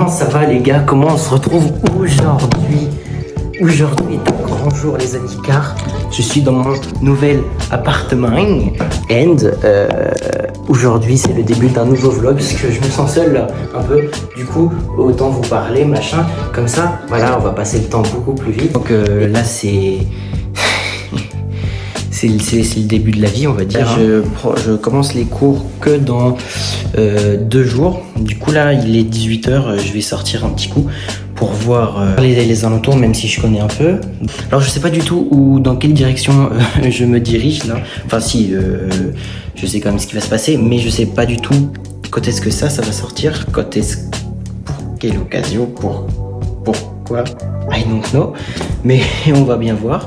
Comment ça va les gars? Comment on se retrouve aujourd'hui? Aujourd'hui est un grand jour les amis car je suis dans mon nouvel appartement and aujourd'hui c'est le début d'un nouveau vlog parce que je me sens seul là, un peu, du coup autant vous parler machin, comme ça voilà on va passer le temps beaucoup plus vite. Donc là c'est le début de la vie on va dire. Je commence les cours que dans 2 jours. Du coup là il est 18h, je vais sortir un petit coup pour voir les alentours même si je connais un peu. Alors je sais pas du tout où, dans quelle direction je me dirige là. Enfin si, je sais quand même ce qui va se passer mais je sais pas du tout quand est-ce que ça va sortir, quand est-ce, pour quelle occasion, pourquoi, I don't know. Mais on va bien voir.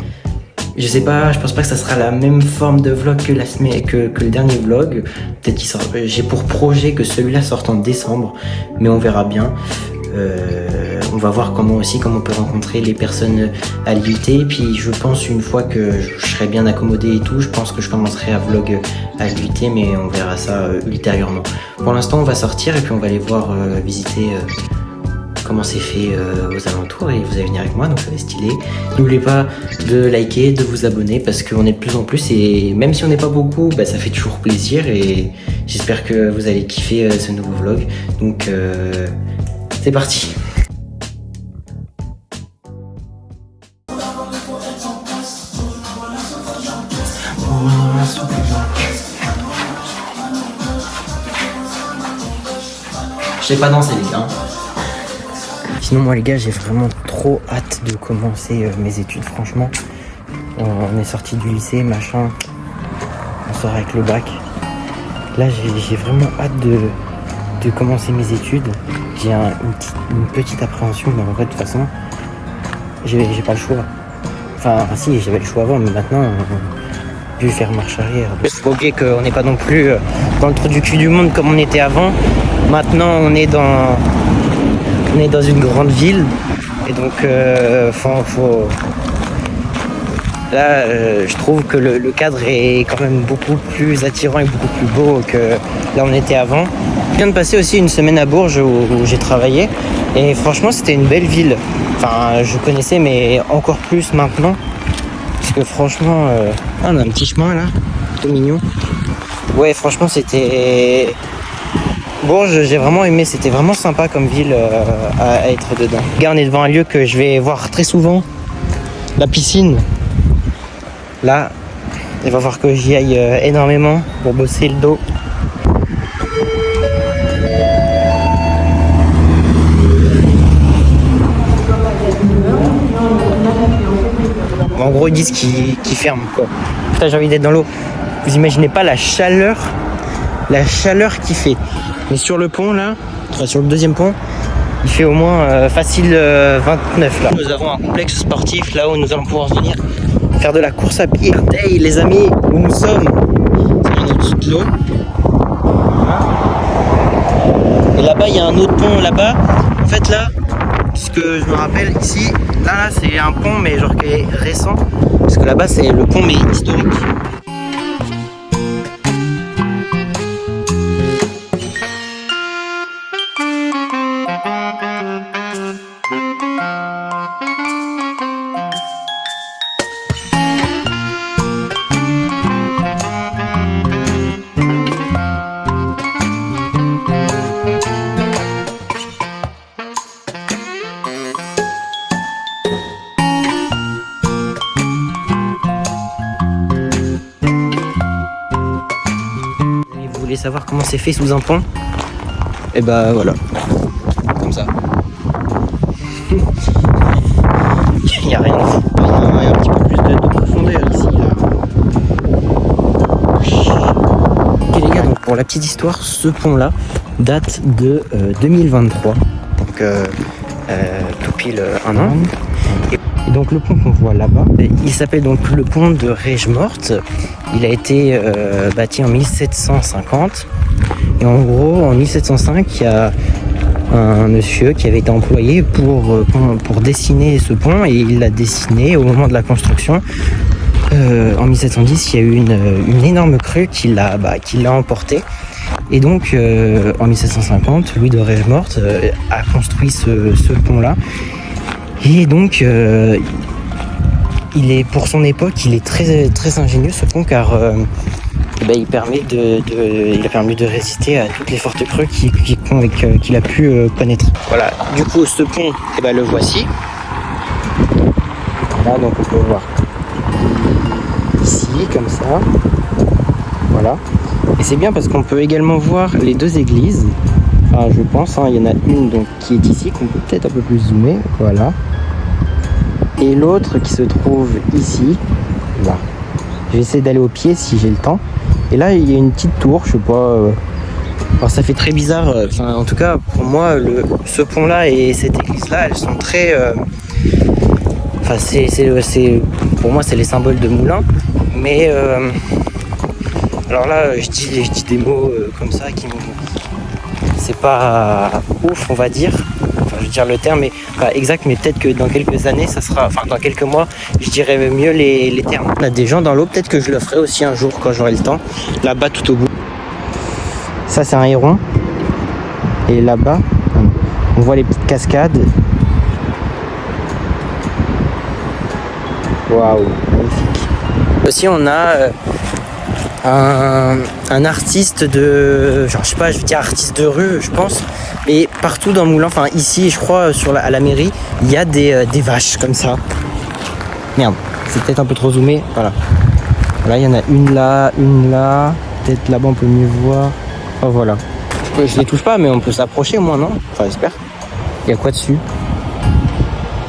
Je sais pas, je pense pas que ça sera la même forme de vlog que le dernier vlog. Peut-être qu'il sera. J'ai pour projet que celui-là sorte en décembre, mais on verra bien. On va voir comment on peut rencontrer les personnes à l'UT. Puis je pense une fois que je serai bien accommodé et tout, je pense que je commencerai à vlog à l'UT, mais on verra ça ultérieurement. Pour l'instant, on va sortir et puis on va aller voir visiter. Comment c'est fait aux alentours et vous allez venir avec moi donc ça va être stylé. N'oubliez pas de liker, de vous abonner parce qu'on est de plus en plus et même si on n'est pas beaucoup, bah, ça fait toujours plaisir et j'espère que vous allez kiffer ce nouveau vlog. Donc c'est parti. Je sais pas danser les gars. Sinon moi les gars j'ai vraiment trop hâte de commencer mes études franchement. On est sorti du lycée machin, on sort avec le bac. Là j'ai vraiment hâte de commencer mes études. J'ai une petite appréhension mais en vrai de toute façon j'ai pas le choix. Enfin si j'avais le choix avant mais maintenant on peut faire marche arrière. Faut oublier qu'on n'est pas non plus dans le trou du cul du monde comme on était avant. Maintenant on est dans une grande ville et donc là je trouve que le cadre est quand même beaucoup plus attirant et beaucoup plus beau que là on était avant. Je viens de passer aussi une semaine à Bourges où j'ai travaillé et franchement c'était une belle ville. Enfin je connaissais mais encore plus maintenant parce que franchement on a un petit chemin là, tout mignon. Ouais franchement c'était... Bourges, j'ai vraiment aimé, c'était vraiment sympa comme ville à être dedans. Là, on est devant un lieu que je vais voir très souvent, la piscine. Là, il va falloir que j'y aille énormément pour bosser le dos. En gros, ils disent qu'ils ferment quoi. Putain, j'ai envie d'être dans l'eau. Vous imaginez pas la chaleur qu'il fait. Mais sur le pont là, enfin sur le deuxième pont, il fait au moins facile 29 là. Nous avons un complexe sportif là où nous allons pouvoir venir faire de la course à pied. Hey les amis, où nous sommes, c'est en dessous de l'eau. Et là-bas il y a un autre pont là-bas. En fait là, ce que je me rappelle ici, là c'est un pont mais genre qui est récent. Parce que là-bas c'est le pont mais historique. Vous voulez savoir comment c'est fait sous un pont? Et bah voilà, comme ça. Il n'y a rien de fou. Il y a un petit peu plus de profondeur ici. Ok les gars, donc pour la petite histoire, ce pont là date de 2023. Donc tout pile un an. Et donc le pont qu'on voit là-bas, il s'appelle donc le pont de Rège-Morte. Il a été bâti en 1750. Et en gros, en 1705, il y a un monsieur qui avait été employé pour dessiner ce pont et il l'a dessiné au moment de la construction. En 1710, il y a eu une énorme crue qui l'a emporté Et donc, en 1750, Louis de Rochemort a construit ce pont-là. Et donc, il est, pour son époque, il est très, très ingénieux ce pont, car il a permis de résister à toutes les fortes crues qu'il a pu connaître. Voilà, du coup, ce pont, le voici. Là, donc on peut voir ici, comme ça. Voilà. Et c'est bien parce qu'on peut également voir les deux églises. Enfin, je pense, il y en a une donc, qui est ici, qu'on peut peut-être un peu plus zoomer. Voilà. Et l'autre qui se trouve ici. Là. Je vais essayer d'aller au pied si j'ai le temps. Et là, il y a une petite tour, je sais pas. Alors, ça fait très bizarre. En tout cas, pour moi, ce pont-là et cette église-là, elles sont très. Pour moi, c'est les symboles de Moulins. Mais. Alors là, je dis des mots comme ça qui c'est pas ouf, on va dire. Enfin, je veux dire le terme, mais pas exact, mais peut-être que dans quelques années, ça sera. Enfin, dans quelques mois, je dirais mieux les termes. On a des gens dans l'eau, peut-être que je le ferai aussi un jour quand j'aurai le temps. Là-bas, tout au bout. Ça, c'est un héron. Et là-bas, on voit les petites cascades. Waouh, magnifique. Aussi, on a un artiste de, genre, je sais pas, je veux dire artiste de rue, je pense. Et partout dans Moulins, enfin ici, je crois, à la mairie, il y a des vaches comme ça. Merde, c'est peut-être un peu trop zoomé. Voilà. Voilà, il y en a une là. Peut-être là-bas, on peut mieux voir. Oh, voilà. Je les touche pas, mais on peut s'approcher au moins, non? Enfin, j'espère. Il y a quoi dessus?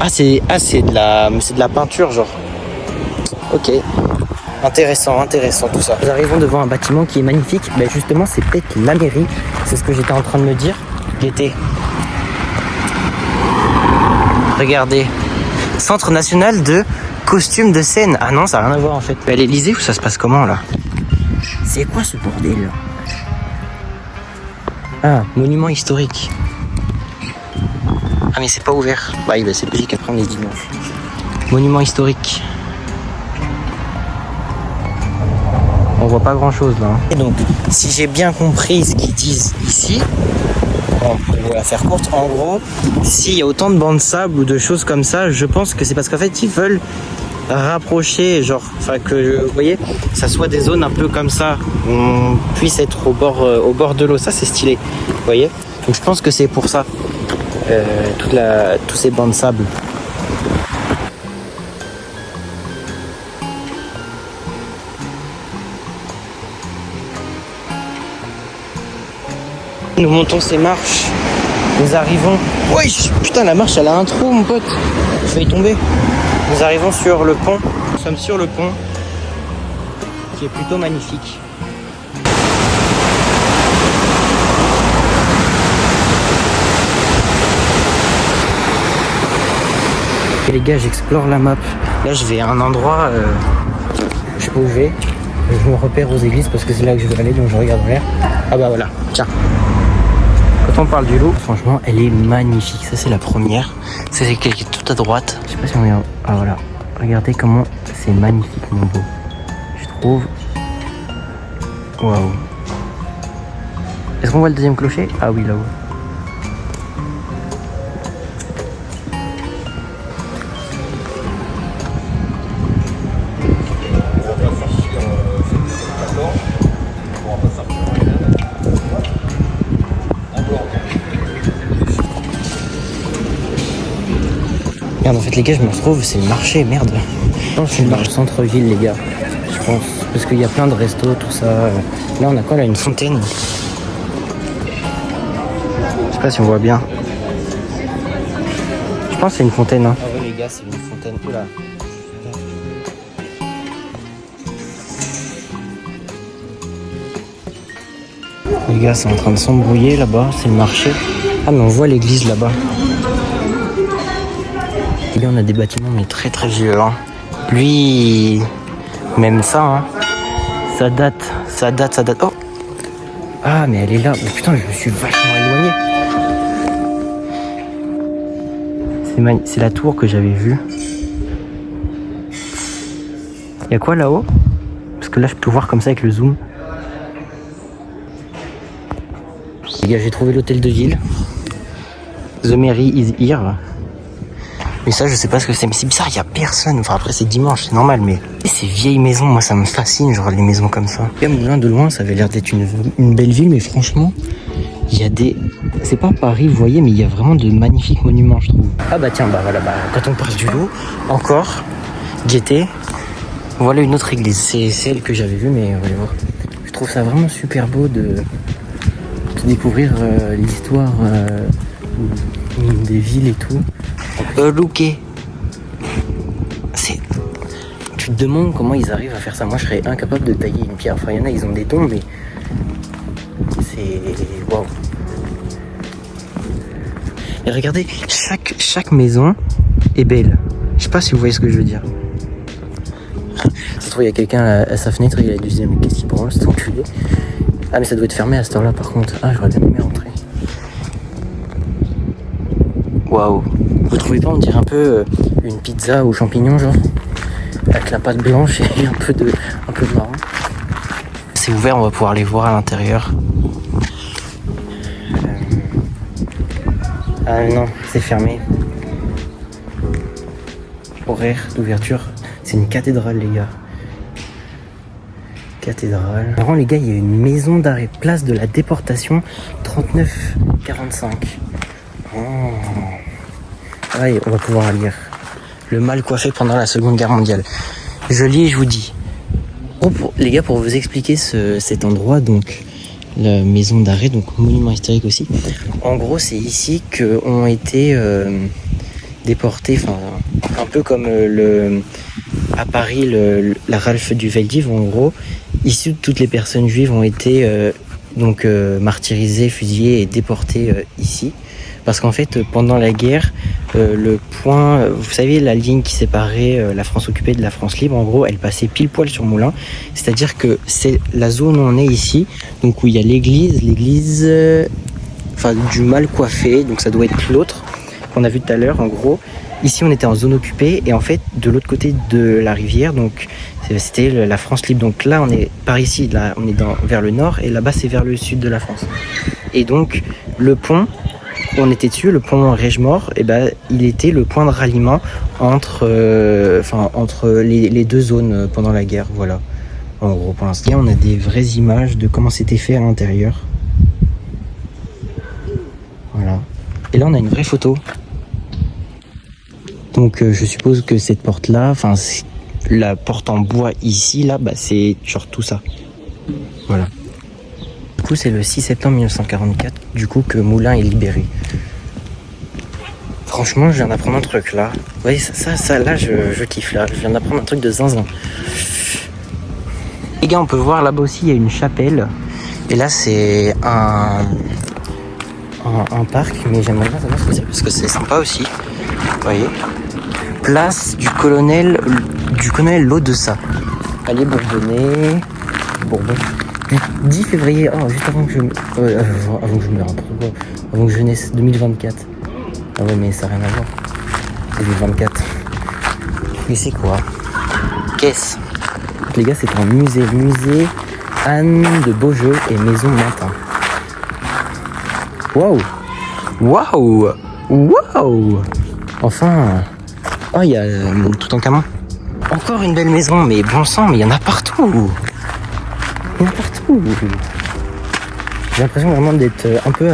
C'est de la peinture, genre. Ok. Intéressant tout ça. Nous arrivons devant un bâtiment qui est magnifique. Justement, c'est peut-être la mairie. C'est ce que j'étais en train de me dire. Regardez. Centre national de costumes de scène. Ah non, ça n'a rien à voir en fait. À l'Elysée, où ça se passe comment là? C'est quoi ce bordel là? Ah, monument historique. Ah mais c'est pas ouvert. C'est logique, après on est dimanche. Monument historique. On voit pas grand chose là. Et donc, si j'ai bien compris ce qu'ils disent ici, pour la faire courte, en gros, s'il y a autant de bancs de sable ou de choses comme ça, je pense que c'est parce qu'en fait ils veulent rapprocher, que vous voyez, ça soit des zones un peu comme ça, où on puisse être au bord de l'eau. Ça c'est stylé, vous voyez. Donc je pense que c'est pour ça, tous ces bancs de sable. Nous montons ces marches, nous arrivons... Oui, putain, la marche elle a un trou mon pote, je vais y tomber. Nous arrivons sur le pont, nous sommes sur le pont, qui est plutôt magnifique. Et les gars, j'explore la map. Là je vais à un endroit, je sais pas où je vais. Je me repère aux églises parce que c'est là que je vais aller, donc je regarde en l'air. Ah bah voilà, tiens. Quand on parle du loup, franchement, elle est magnifique. Ça, c'est la première. C'est celle qui est tout à droite. Je sais pas si on regarde. Ah voilà. Regardez comment c'est magnifique, mon beau. Je trouve. Waouh. Est-ce qu'on voit le deuxième clocher? Ah oui, là-haut. Merde, en fait les gars, je me retrouve, c'est le marché, merde. Non, je suis dans le centre-ville les gars, je pense. Parce qu'il y a plein de restos, tout ça. Là on a quoi là? Une fontaine. Je sais pas si on voit bien. Je pense que c'est une fontaine. Ah ouais les gars, c'est une fontaine. Oula. Les gars, c'est en train de s'embrouiller là-bas, c'est le marché. Ah mais on voit l'église là-bas. Et là on a des bâtiments mais très très vieux. Hein. Lui, même ça, hein. Ça date. Oh. Ah mais elle est là. Mais putain, je me suis vachement éloigné. C'est la tour que j'avais vue. Il y a quoi là-haut? Parce que là je peux tout voir comme ça avec le zoom. Les gars, j'ai trouvé l'hôtel de ville. The Mary is here. Mais ça, je sais pas ce que c'est. Mais c'est bizarre, il y a personne. Enfin, après, c'est dimanche, c'est normal. Mais ces vieilles maisons, moi, ça me fascine, genre les maisons comme ça. Et Moulins, de loin, ça avait l'air d'être une belle ville. Mais franchement, il y a des... C'est pas Paris, vous voyez, mais il y a vraiment de magnifiques monuments, je trouve. Ah bah tiens, bah voilà, bah, quand on passe du lot, encore, Gaieté. Voilà une autre église. C'est celle que j'avais vue, mais on va aller voir. Je trouve ça vraiment super beau de découvrir l'histoire des villes et tout. Louquet. Tu te demandes comment ils arrivent à faire ça. Moi, je serais incapable de tailler une pierre. Enfin, il y en a, ils ont des dons, mais c'est waouh. Et regardez, chaque maison est belle. Je sais pas si vous voyez ce que je veux dire. Ça se trouve, il y a quelqu'un à sa fenêtre, il a dû se dire mais qu'est-ce qu'il branle, cet enculé. Ah, mais ça doit être fermé à cette heure-là, par contre. Ah, j'aurais bien aimé rentrer. Waouh. Vous trouvez pas, on dirait un peu une pizza aux champignons, genre, avec la pâte blanche et un peu de marron. C'est ouvert, on va pouvoir les voir à l'intérieur. Ah non, c'est fermé. Horaire d'ouverture. C'est une cathédrale, les gars. Cathédrale. Avant, les gars, il y a une maison d'arrêt, place de la déportation, 3945. Oh. Ouais, on va pouvoir lire. Le mal coiffé pendant la Seconde Guerre mondiale. Je lis et je vous dis. Les gars, pour vous expliquer cet endroit, donc la maison d'arrêt, donc monument historique aussi. En gros, c'est ici qu'ont été déportés, enfin un peu comme à Paris la rafle du Veldiv, en gros. Ici, toutes les personnes juives ont été martyrisées, fusillées et déportées ici. Parce qu'en fait, pendant la guerre, le point, vous savez, la ligne qui séparait la France occupée de la France libre, en gros, elle passait pile poil sur Moulins. C'est-à-dire que c'est la zone où on est ici, donc où il y a l'église du mal coiffé, donc ça doit être l'autre qu'on a vu tout à l'heure, en gros. Ici, on était en zone occupée, et en fait, de l'autre côté de la rivière, donc c'était la France libre. Donc là, on est par ici, là, on est vers le nord, et là-bas, c'est vers le sud de la France. Et donc, le pont, on était dessus, le pont Règemort, et ben il était le point de ralliement entre les deux zones pendant la guerre, voilà. En gros, pour l'instant, on a des vraies images de comment c'était fait à l'intérieur. Voilà. Et là, on a une vraie photo. Donc, je suppose que cette porte-là, la porte en bois ici, là, bah, c'est genre tout ça. Voilà. Du coup, c'est le 6 septembre 1944, du coup, que Moulins est libéré. Franchement, je viens d'apprendre un truc, là. Vous voyez, ça là, je kiffe, là. Je viens d'apprendre un truc de zinzin. Les gars, on peut voir, là-bas aussi, il y a une chapelle. Et là, c'est un parc, mais j'aimerais bien savoir ce que c'est, parce que c'est sympa aussi. Vous voyez. Place du colonel Lodessa. Allez, Bourbonnais. Bourbon. 10 février, juste avant que je meure, avant que je naisse, 2024. Ah ouais, mais ça n'a rien à voir. 2024. Mais c'est quoi? Qu'est-ce? Les gars, c'est un musée. Musée Anne de Beaujeu et Maison Mantin. Waouh! Waouh! Waouh! Enfin! Oh, il y a Toutankhamon. Encore une belle maison, mais bon sang, mais il y en a partout! Il y en a partout. J'ai l'impression vraiment d'être un peu,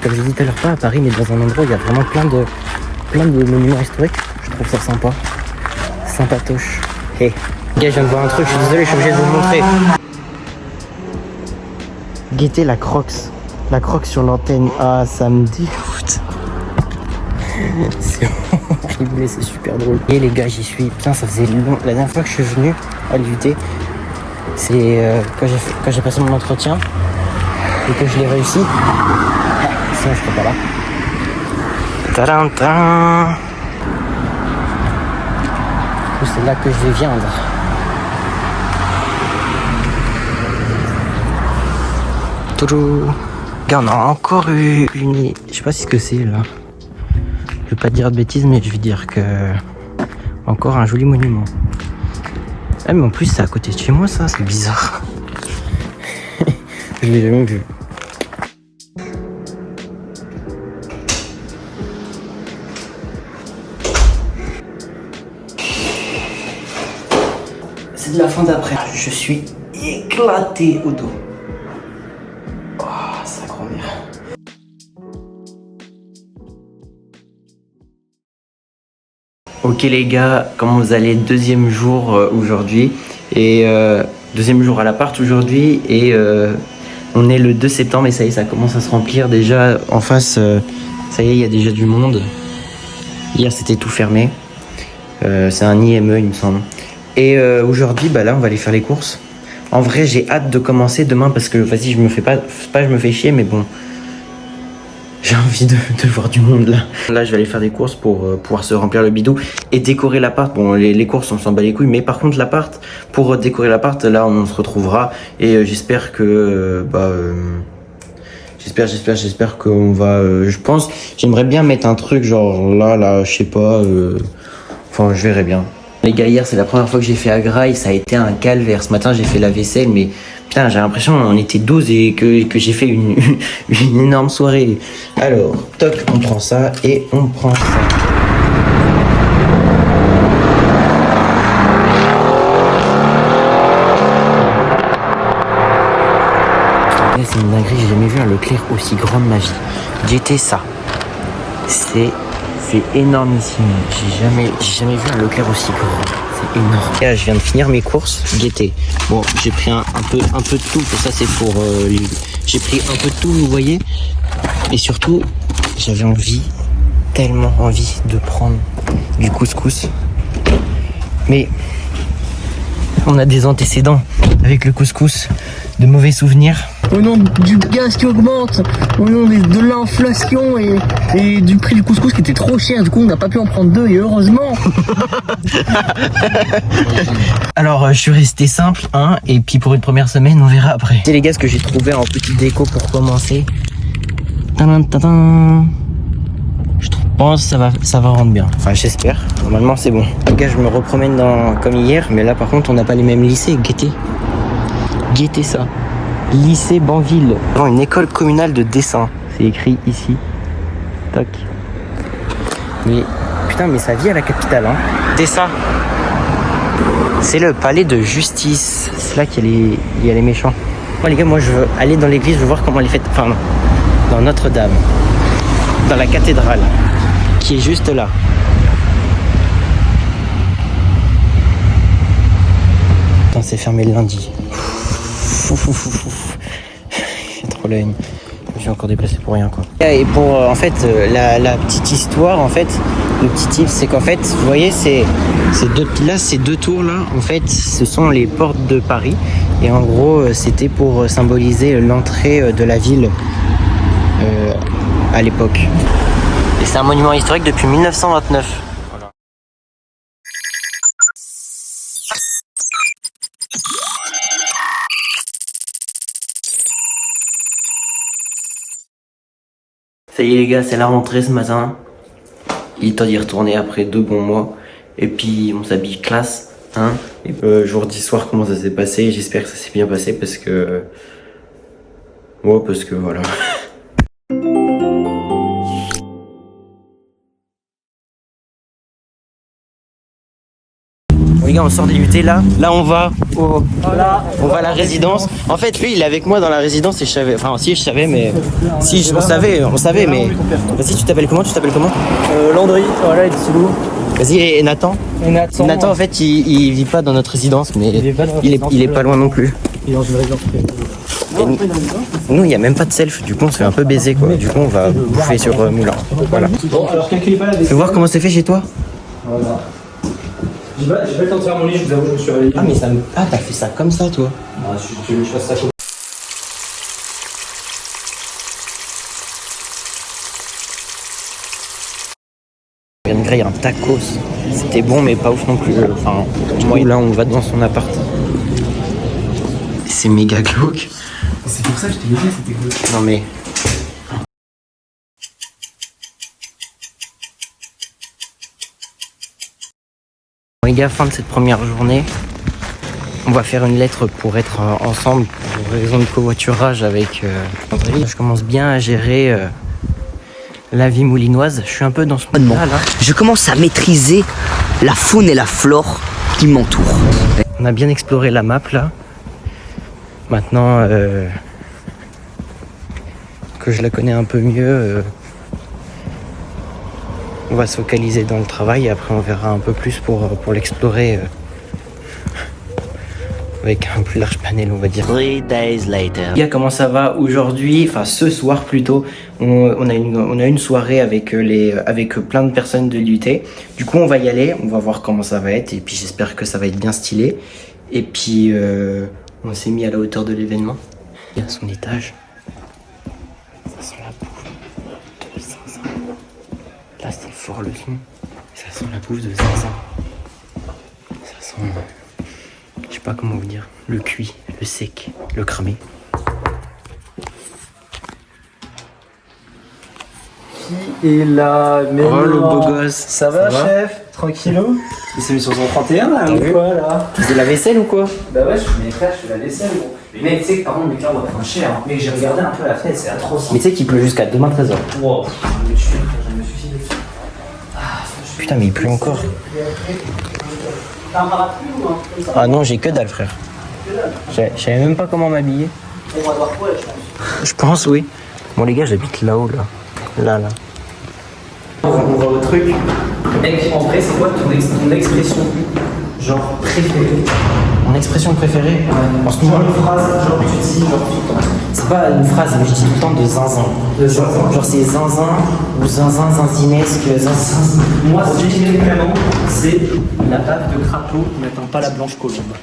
comme j'ai dit tout à l'heure, pas à Paris, mais dans un endroit où il y a vraiment plein de monuments historiques. Je trouve ça sympa. Sympatoche. Hey, gars, je viens de voir un truc, je suis désolé, je suis obligé de vous le montrer. Guettez la Crocs. La Crocs sur l'antenne. Ah, ça me dégoûte. C'est horrible, mais c'est super drôle. Et les gars, j'y suis. Putain, ça faisait long. La dernière fois que je suis venu à l'UT, c'est quand j'ai passé mon entretien et que je l'ai réussi. Sinon je serais pas là. Tadam. C'est là que je vais viendre. Toudou. Regarde, on a encore une... Je sais pas ce que c'est là. Je vais pas dire de bêtises, mais je vais dire que... Encore un joli monument. Ah mais en plus c'est à côté de chez moi ça, c'est bizarre. Je l'ai jamais vu. c'est de la fin d'après. Je suis éclaté au dos. Oh, ça grand-mère. Ok les gars, comment vous allez? Deuxième jour aujourd'hui. Et deuxième jour à l'appart aujourd'hui. Et on est le 2 septembre et ça y est, ça commence à se remplir déjà. En face, ça y est, il y a déjà du monde. Hier c'était tout fermé. C'est un IME il me semble. Et aujourd'hui, bah là on va aller faire les courses. En vrai j'ai hâte de commencer demain parce que vas-y je me fais pas je me fais chier mais bon. J'ai envie de voir du monde là. Là je vais aller faire des courses pour pouvoir se remplir le bidou et décorer l'appart. Bon les courses on s'en bat les couilles mais par contre l'appart, pour décorer l'appart là on se retrouvera et j'espère que j'espère qu'on va je pense j'aimerais bien mettre un truc genre là je sais pas enfin je verrai bien. Les gars hier c'est la première fois que j'ai fait à Grail, ça a été un calvaire. Ce matin j'ai fait la vaisselle mais putain j'ai l'impression on était 12 et que j'ai fait une énorme soirée. Alors toc on prend ça et on prend ça. C'est une dinguerie, j'ai jamais vu un Leclerc aussi grand de ma vie. Guettez ça. C'est énormissime. J'ai jamais vu un Leclerc aussi grand. C'est énorme. Là, je viens de finir mes courses. Guettez. Bon, j'ai pris un peu de tout. Ça, c'est pour j'ai pris un peu de tout, vous voyez. Et surtout, j'avais tellement envie de prendre du couscous. Mais on a des antécédents avec le couscous, de mauvais souvenirs. Au nom du gaz qui augmente, au nom de l'inflation et du prix du couscous qui était trop cher, du coup on n'a pas pu en prendre deux et heureusement. Alors je suis resté simple, hein, et puis pour une première semaine on verra après. C'est les gars ce que j'ai trouvé en petite déco pour commencer. Tadam. Je pense que ça va rendre bien. Enfin j'espère, normalement c'est bon. Les gars je me repromène comme hier, mais là par contre on n'a pas les mêmes lycées, guettez ça. Lycée Banville. Une école communale de dessin. C'est écrit ici. Toc. Mais putain, mais ça vit à la capitale, hein. Dessin. C'est le palais de justice. C'est là qu'il y a les méchants. Moi, les gars, moi, je veux aller dans l'église, je veux voir comment elle est faite. Enfin, dans Notre-Dame. Dans la cathédrale. Qui est juste là. Putain, c'est fermé le lundi. J'ai trop la haine. Je suis encore déplacé pour rien quoi. Et pour en fait la petite histoire en fait, le petit tip c'est qu'en fait vous voyez ces deux tours là en fait ce sont les portes de Paris et en gros c'était pour symboliser l'entrée de la ville à l'époque. Et c'est un monument historique depuis 1929. Ça y est les gars, c'est la rentrée ce matin. Il est temps d'y retourner après 2 bons mois. Et puis on s'habille classe, hein. Et jour soir comment ça s'est passé. J'espère que ça s'est bien passé parce que... Ouais, parce que voilà. Les gars on sort des UT là on va à la résidence. En fait lui il est avec moi dans la résidence et je savais, enfin si je savais mais si on savait mais vas-y tu t'appelles comment Landry, voilà il est sous. Vas-y et Nathan en fait il vit pas dans notre résidence mais il est pas loin non plus. Il est dans une résidence. Nous il y a même pas de self du coup on se fait un peu baiser quoi. Du coup on va bouffer sur Moulin. Voilà. Bon alors calculez pas la Tu veux voir comment c'est fait chez toi? Voilà. J'ai pas le temps de faire mon lit, je vous avoue, je me suis réveillé. Ah mais t'as fait ça comme ça toi? Ah, tu veux que je fasse ça comme... Je viens de griller un tacos. C'était bon mais pas ouf non plus. Enfin, moi là on va dans son appart. C'est méga glauque. C'est pour ça que je t'ai dit c'était glauque. Non mais... Les gars, fin de cette première journée, on va faire une lettre pour être ensemble pour raison de covoiturage avec André. Je commence bien à gérer la vie moulinoise. Je suis un peu dans ce moment là. Je commence à maîtriser la faune et la flore qui m'entourent. On a bien exploré la map là. Maintenant que je la connais un peu mieux, on va se focaliser dans le travail et après on verra un peu plus pour l'explorer avec un plus large panel, on va dire. 3 days later. Les gars, comment ça va aujourd'hui? Enfin, ce soir plutôt. On a une soirée avec plein de personnes de l'UT. Du coup, on va y aller. On va voir comment ça va être. Et puis, j'espère que ça va être bien stylé. Et puis, on s'est mis à la hauteur de l'événement. Il y a son étage. Ça sent la bouffe de zinzin. Là, c'est fort le son. Ça sent la bouffe de zinzin. Ça sent... Je sais pas comment vous dire. Le cuit, le sec, le cramé. Qui est là? Mais oh, le beau gosse. Ça va, chef? Tranquillou? Il s'est mis sur son 31 là, ou quoi là? C'est de la vaisselle ou quoi? Bah ouais, mes frères, je fais la vaisselle, gros. Mais tu sais que par contre, mes cœurs doivent prendre cher. Hein. Mais j'ai regardé un peu la fenêtre, c'est atroce. Mais tu sais qu'il pleut jusqu'à demain 13h. Wow, je me suis dit. Putain, mais il pleut encore. T'as un parapluie ou un truc comme ça? Ah non, j'ai que dalle, frère. Je savais même pas comment m'habiller. On va devoir quoi, je pense. Je pense, oui. Bon, les gars, j'habite là-haut, là. Là. On va au truc. Mec, en vrai, c'est quoi ton expression genre préférée? Mon expression préférée en ce moment. Genre une phrase, genre que tu dis, genre tout le temps. C'est pas une phrase, mais je dis tout le temps de zinzin. Genre c'est zinzin ou zinzin, zinzinesque, zinzin. Moi, ce que je dirais vraiment, c'est la bave de crapaud n'attend pas la blanche colombe.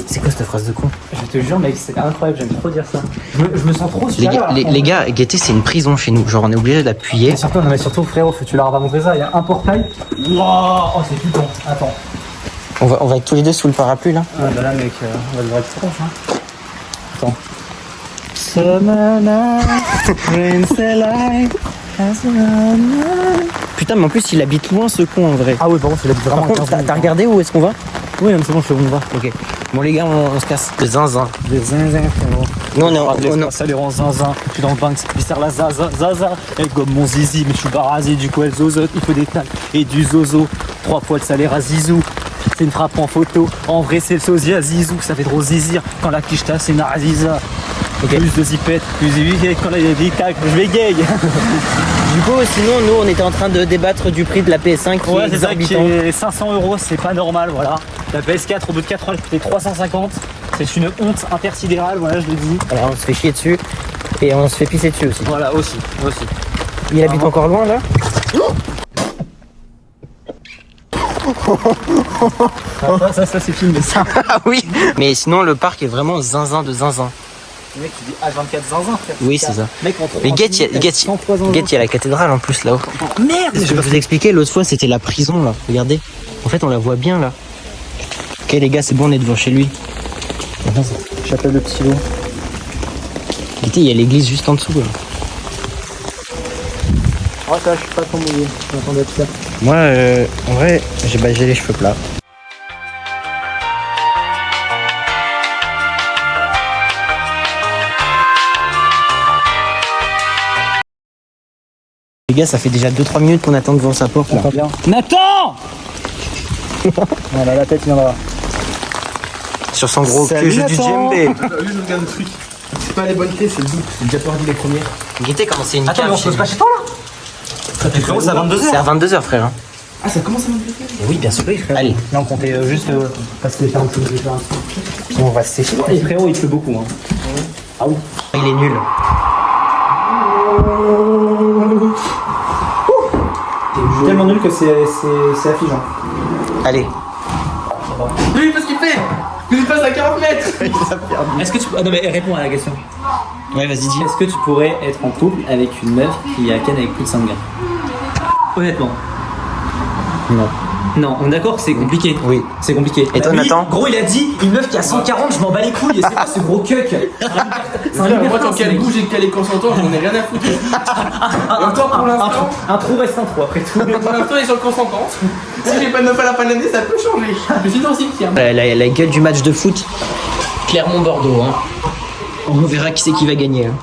C'est quoi cette phrase de con? Je te jure, mec, c'est incroyable, j'aime trop dire ça. Je me sens trop super. Les gars, Gaieté, c'est une prison chez nous. Genre, on est obligé d'appuyer. Mais surtout, frérot, tu leur as montré ça. Il y a un portail. Wow, oh, c'est putain. Attends. On va être tous les deux sous le parapluie, là. Ah, bah là, mec, on va devoir être proche, hein. Attends. Putain, mais en plus, il habite loin, ce con, en vrai. Ah oui, par contre, il habite vraiment. Par contre, t'as regardé où est-ce qu'on va? Oui, c'est bon, je sais où on va. Ok. Bon, les gars, on se casse. De zinzin. Des zinzin, frérot. Nous, on est Salut, en zinzin. Je suis dans le bank, il sert la zaza. Elle gomme mon zizi, mais je suis barasé, du coup, elle zozote. Il faut des tacs et du zozo. 3 fois le salaire à zizou. C'est une frappe en photo. En vrai, c'est le sosie à zizou. Ça fait trop zizir. Quand la quicheta, c'est une aziza. Okay. Plus de zipette, plus de quand il y a des tacs, je bégaye. Du coup, sinon, nous, on était en train de débattre du prix de la PS5 qui est exorbitant. Ouais, 500 €, c'est pas normal, voilà. La PS4, au bout de 4 ans, elle coûtait 350. C'est une honte intersidérale, voilà, je le dis. Alors, on se fait chier dessus et on se fait pisser dessus aussi. Voilà, aussi. Il habite encore loin, là? Ça c'est filmé, ça. Ah oui. Mais sinon, le parc est vraiment zinzin de zinzin. Le mec, tu dis H24 zinzin, frère. Oui, c'est ça. Mec, mais Guette, il y a la cathédrale en plus là-haut. Merde! Je vais vous expliquer, l'autre fois, c'était la prison là. Regardez. En fait, on la voit bien là. Ok, les gars, c'est bon, on est devant chez lui. Chapelle de Psylo. Guette, il y a l'église juste en dessous là. Oh, ça, je suis pas trop mouillé. J'attendais de ça. Moi, en vrai, j'ai les cheveux plats. Les gars, ça fait déjà 2-3 minutes qu'on attend devant sa porte là. Bien. Nathan! Voilà, la tête viendra. Sur son gros queue du djembé. Regarde le truc. C'est pas les bonnes clés, c'est le doute. J'ai déjà perdu les premières. Guettez, comment c'est une Attends, mais on se pose pas chez toi là? Ça fait frérot, c'est à 22h. C'est à 22h, frère. Ah, ça commence à m'inquiéter. Oui, bien sûr. Allez. Là, on comptait juste passer faire un petit peu. On va se sécher. Et frérot, il pleut beaucoup. Hein. Ah oui. Il est nul. Tellement nul que c'est affligeant. Allez. Oui, parce qu'il fait. Il passe à 40 mètres. Est-ce que tu. Ah non, mais réponds à la question. Ouais, vas-y, dis. Est-ce que tu pourrais être en couple avec une meuf qui a ken avec plus de 5 gars? Honnêtement. Non. Non, on est d'accord que c'est compliqué. Oui. C'est compliqué. Et toi, Lui, Nathan? Gros, il a dit une meuf qui a 140, je m'en bats les couilles. Et c'est quoi ce gros cuck? C'est un Moi, libertin, tant qu'elle bouge et qu'elle est consentante, j'en ai rien à foutre. Et encore pour l'instant. Un trou reste un trou après tout. Pour l'instant, il est sur le consentante. Si j'ai pas de meuf à la fin de l'année, ça peut changer. Je suis dans le cimetière. La gueule du match de foot. Clermont-Bordeaux. Hein. On verra qui c'est qui va gagner. Hein.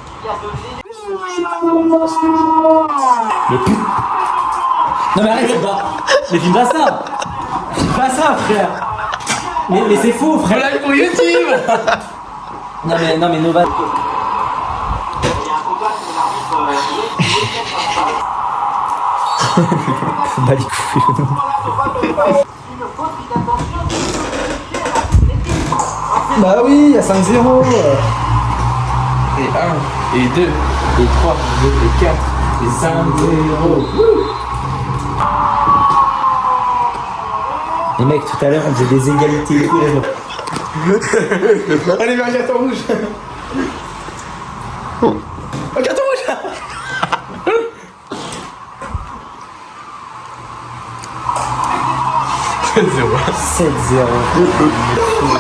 Non mais arrête, c'est pas. Mais filme pas ça. Filme pas ça, frère. Mais c'est faux, frère. Blague pour YouTube. Non mais Nova. Bah les couilles. Bah oui, il y a 5-0. Et 1, et 2, et 3, et 4, et 5, 0. Les mecs, tout à l'heure, on faisait des égalités et tout. Allez, vers un carton rouge. Un carton rouge. 7-0. 7-0.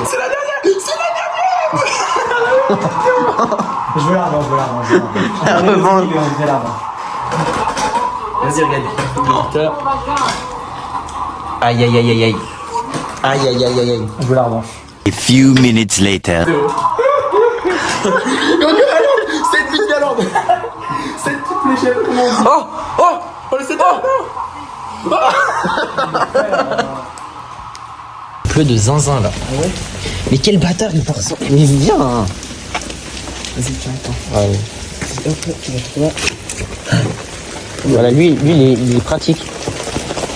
C'est la dernière. C'est la dernière. Je veux l'argent. Vas-y, regarde. Aïe aïe aïe aïe aïe. Aïe aïe aïe aïe aïe. Je veux l'argent. A few minutes later. 7 buts galantes. 7 petites fléchettes, comment on dit. Oh le 7 Peu de zinzin là. Ouais. Mais quel bâtard il part ça. Mais viens. Vas-y, tiens, attends. Ah oui. Hop, tu vas trouver. Voilà, lui il est pratique.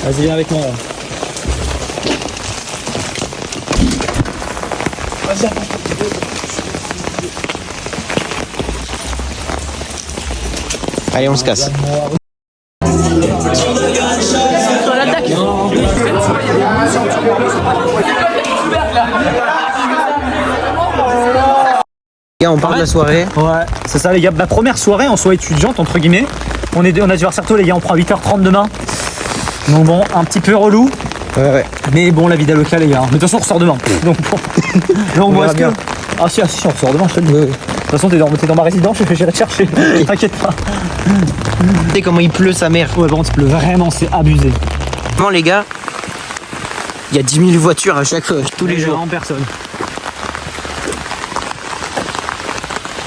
Vas-y, viens avec moi. Là. Allez, on se casse. Gars, on part de la soirée. Ouais, c'est ça les gars. Ma première soirée en soirée étudiante entre guillemets. On a dû voir Certo les gars, on prend 8h30 demain. Donc bon, un petit peu relou. Ouais. Mais bon, la vie d'Aloca les gars. Mais de toute façon on ressort demain. Donc bon. Donc bon, est-ce que... Ah si, on ressort demain, je te le dis. De toute façon t'es dans ma résidence, j'irai te chercher. T'inquiète pas. Tu sais comment il pleut sa mère. Ouais, par contre il pleut vraiment, c'est abusé. Vraiment les gars, il y a 10 000 voitures à chaque fois, tous les jours. En personne.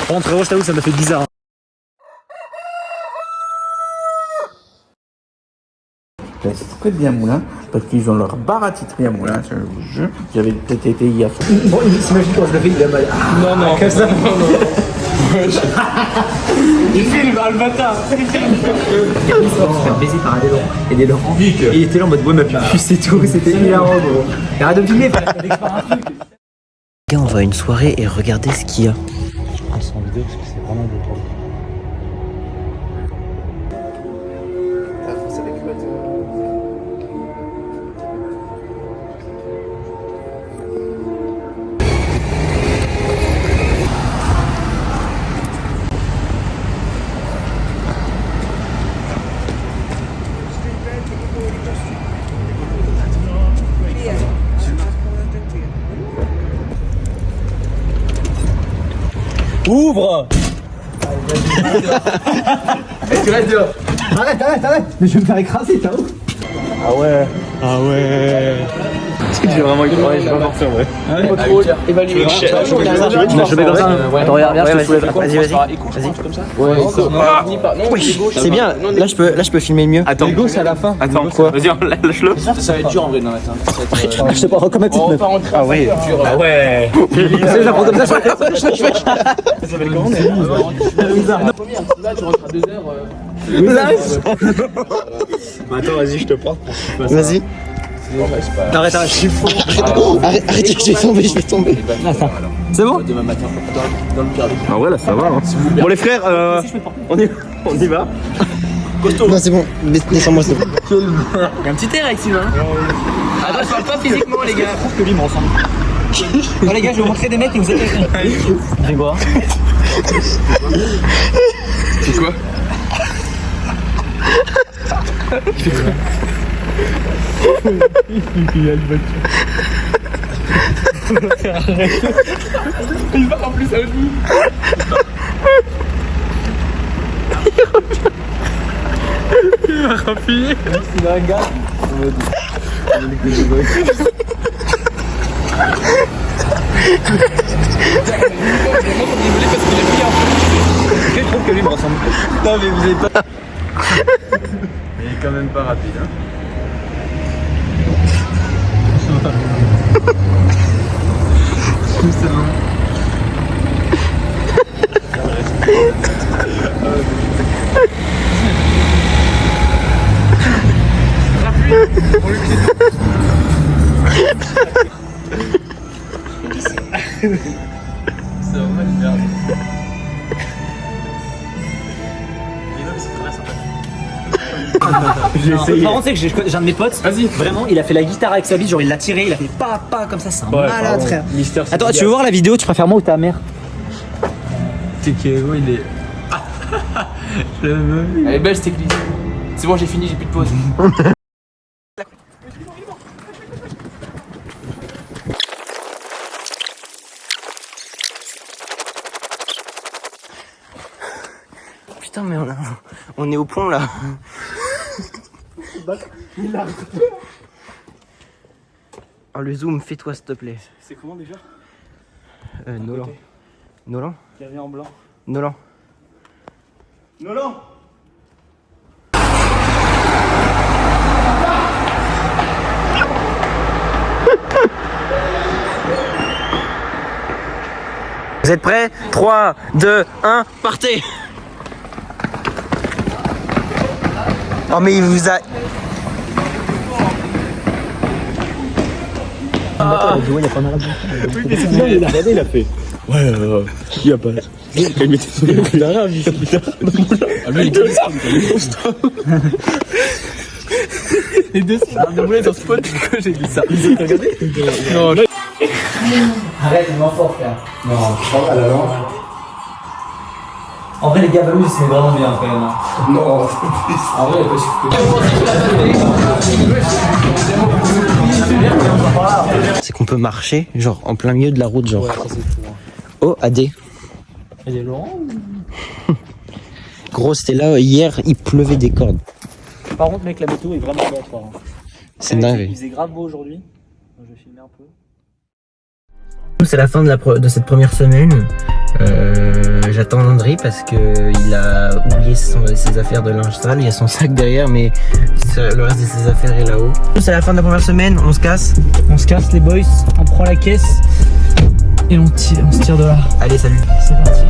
Bon, frérot, je t'avoue, ça m'a fait bizarre. C'est très bien Moulin, parce qu'ils ont leur bar à titrer à Moulin, je vous jure. J'avais peut-être été hier. Bon, il s'imagine quand je le fais, il a mal. Non, Comme ça. il filme, le bâtard. Il se fait baiser par un des Laurent. Et il était là en mode, ouais, ma puce, c'est tout, c'était hilarant, gros. Et arrête de me filmer, fallait pas un truc. Les gars, on va à une soirée et regardez ce qu'il y a. Je prends ça en vidéo parce que c'est vraiment beau. Ouvre! Tu restes dehors. Arrête! Mais je vais me faire écraser, t'as ouf! Ah ouais! J'ai vraiment eu ouais, j'ai pas forcé en vrai. Évaluer. Je mets comme ça. Attends, regarde, je te soulève. Vas-y. Comme ça. Ouais, c'est bien. Là, je peux filmer mieux. Attends. C'est à la fin. Attends, quoi? Vas-y, lâche-le. Ça va être dur en vrai, non, attends. Je sais pas, comme ma petite meuf. Ah ouais. Ah ouais. Je la prends comme ça, Ça s'appelle comment? Là, tu rentres à 2 heures. Attends, vas-y, je te porte. Vas-y. Arrête, je suis fou. Arrête, je vais tomber. C'est bon? Demain matin, dans le pire des cas. Ah ouais, là ça va. Bon, les frères, on y va. Non, c'est bon. Descends-moi, s'il te plaît. Il y a un petit air avec Sylvain. Attends, je parle pas physiquement, les gars. Je trouve que lui me ressemble. Oh les gars, je vais vous montrer des mecs et vous êtes. C'est quoi? C'est quoi? Il va en plus à nous. Il va rappuyer. C'est un gars. Je trouve que lui me ressemble. Non mais vous avez pas. Il est quand même pas rapide hein. C'est vraiment une merde. Par contre, c'est que j'ai un de mes potes, vraiment, il a fait la guitare avec sa bite, genre il l'a tiré, il a fait pas comme ça, c'est un malade, frère. Attends, tu veux voir la vidéo, tu préfères moi ou ta mère? C'est que il est. Elle est belle cette église. C'est bon, j'ai fini, j'ai plus de pause. Putain, mais on est au pont là. Oh, le zoom, fais-toi s'il te plaît. C'est comment déjà? Nolan. Nolan? Qui en blanc. Nolan. Nolan! Vous êtes prêts? 3, 2, 1, partez! Oh mais il vous a... Il a regardé, il a fait. Ouais, il y a pas. Il mettait son coup d'arabe, il s'est putain. Ah, lui, il les deux sont de boulet dans ce pot, pourquoi j'ai dit ça? Regardez? Non, là. Arrête, il m'en fort, frère. Non, En vrai, les gabalous, c'est vraiment bien quand même. Non, en vrai, c'est qu'on peut marcher, genre en plein milieu de la route, genre. Ouais, ça c'est fou. Hein. Oh, AD. Et Laurent? Gros, c'était là, hier, il pleuvait des cordes. Par contre, mec, la météo est vraiment belle, quoi. C'est dingue. Il faisait grave beau aujourd'hui. Je vais filmer un peu. C'est la fin de cette première semaine. J'attends Landry parce que il a oublié ses affaires de linge sale. Il y a son sac derrière, mais le reste de ses affaires est là-haut. C'est la fin de la première semaine. On se casse. On se casse, les boys. On prend la caisse et on se tire de là. Allez, salut. C'est parti.